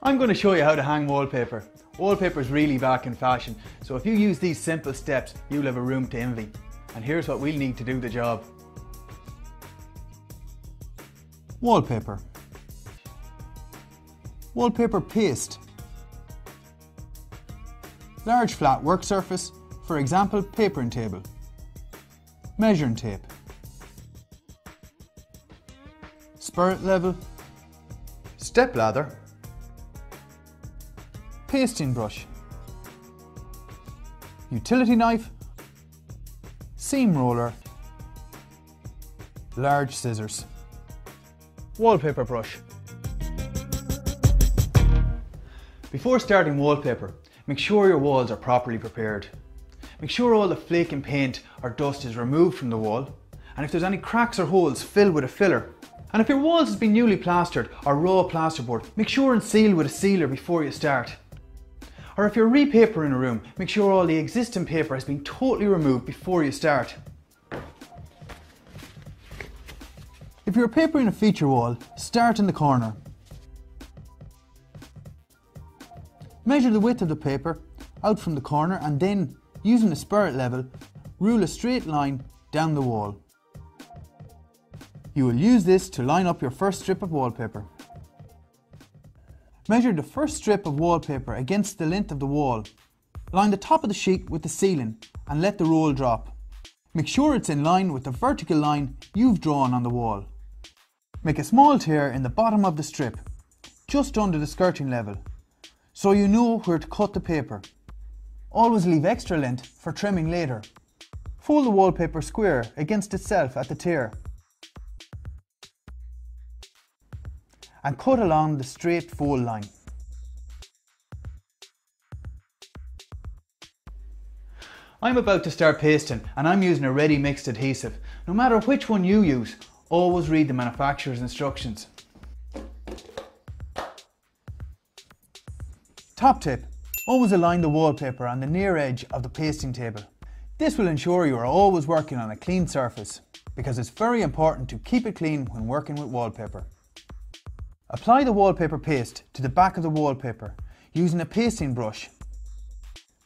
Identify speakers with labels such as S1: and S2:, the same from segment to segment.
S1: I'm going to show you how to hang wallpaper. Wallpaper is really back in fashion, so if you use these simple steps, you'll have a room to envy. And here's what we'll need to do the job. Wallpaper. Wallpaper paste. Large flat work surface, for example papering table. Measuring tape. Spirit level. Step ladder. Pasting brush. Utility knife. Seam roller. Large scissors. Wallpaper brush. Before starting wallpaper, make sure your walls are properly prepared. Make sure all the flaking paint or dust is removed from the wall, and if there's any cracks or holes, fill with a filler. And if your walls has been newly plastered or raw plasterboard, make sure and seal with a sealer before you start. Or if you're repapering a room, make sure all the existing paper has been totally removed before you start. If you're papering a feature wall, start in the corner. Measure the width of the paper out from the corner and then, using the spirit level, rule a straight line down the wall. You will use this to line up your first strip of wallpaper. Measure the first strip of wallpaper against the length of the wall. Line the top of the sheet with the ceiling and let the roll drop. Make sure it's in line with the vertical line you've drawn on the wall. Make a small tear in the bottom of the strip, just under the skirting level, so you know where to cut the paper. Always leave extra length for trimming later. Fold the wallpaper square against itself at the tear and cut along the straight fold line. I'm about to start pasting and I'm using a ready mixed adhesive. No matter which one you use, always read the manufacturer's instructions. Top tip. Always align the wallpaper on the near edge of the pasting table. This will ensure you are always working on a clean surface, because it's very important to keep it clean when working with wallpaper. Apply the wallpaper paste to the back of the wallpaper using a pasting brush.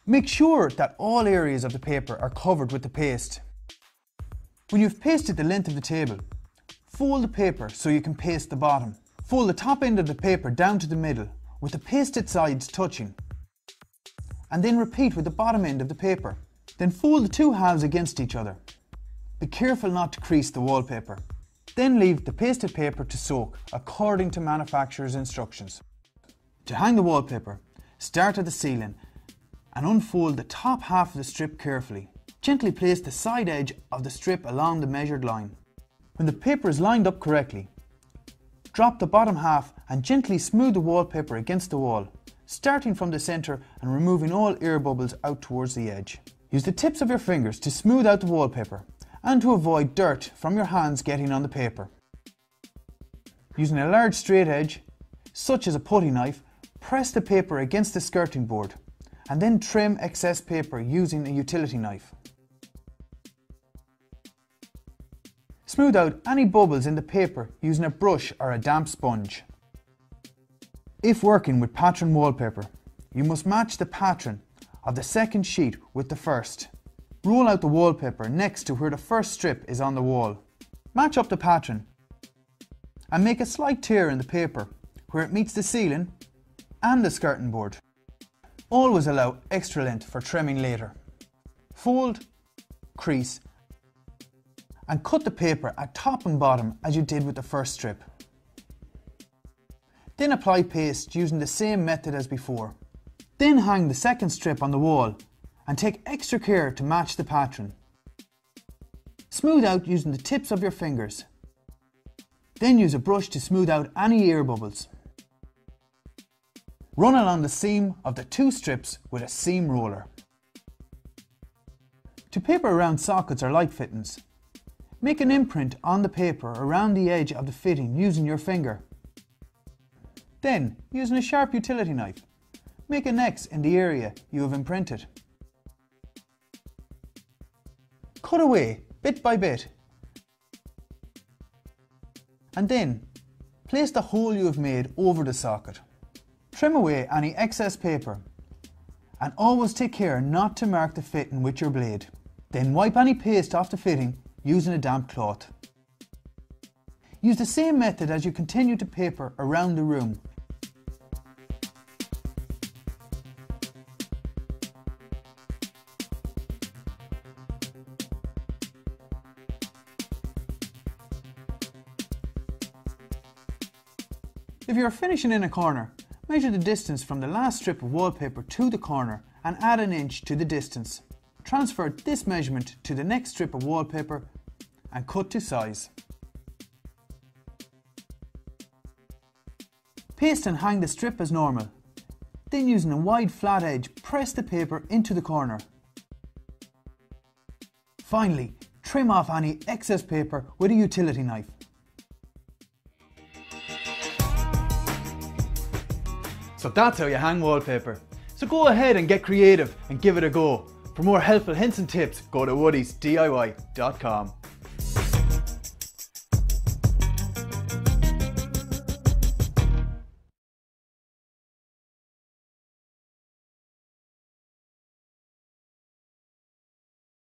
S1: Make sure that all areas of the paper are covered with the paste. When you've pasted the length of the table, fold the paper so you can paste the bottom. Fold the top end of the paper down to the middle with the pasted sides touching, and then repeat with the bottom end of the paper. Then fold the two halves against each other. Be careful not to crease the wallpaper. Then leave the pasted paper to soak according to manufacturer's instructions. To hang the wallpaper, start at the ceiling and unfold the top half of the strip carefully. Gently place the side edge of the strip along the measured line. When the paper is lined up correctly, drop the bottom half and gently smooth the wallpaper against the wall, starting from the centre and removing all air bubbles out towards the edge. Use the tips of your fingers to smooth out the wallpaper and to avoid dirt from your hands getting on the paper. Using a large straight edge, such as a putty knife, press the paper against the skirting board and then trim excess paper using a utility knife. Smooth out any bubbles in the paper using a brush or a damp sponge. If working with pattern wallpaper, you must match the pattern of the second sheet with the first. Roll out the wallpaper next to where the first strip is on the wall. Match up the pattern and make a slight tear in the paper where it meets the ceiling and the skirting board. Always allow extra length for trimming later. Fold, crease and cut the paper at top and bottom as you did with the first strip. Then apply paste using the same method as before. Then hang the second strip on the wall and take extra care to match the pattern. Smooth out using the tips of your fingers. Then use a brush to smooth out any air bubbles. Run along the seam of the two strips with a seam roller. To paper around sockets or light fittings, make an imprint on the paper around the edge of the fitting using your finger. Then, using a sharp utility knife, make an X in the area you have imprinted. Cut away bit by bit and then place the hole you have made over the socket. Trim away any excess paper and always take care not to mark the fitting with your blade. Then wipe any paste off the fitting using a damp cloth. Use the same method as you continue to paper around the room. If you are finishing in a corner, measure the distance from the last strip of wallpaper to the corner and add an inch to the distance. Transfer this measurement to the next strip of wallpaper and cut to size. Paste and hang the strip as normal. Then using a wide flat edge, press the paper into the corner. Finally, trim off any excess paper with a utility knife. So that's how you hang wallpaper. So go ahead and get creative and give it a go. For more helpful hints and tips, go to woodiesdiy.com.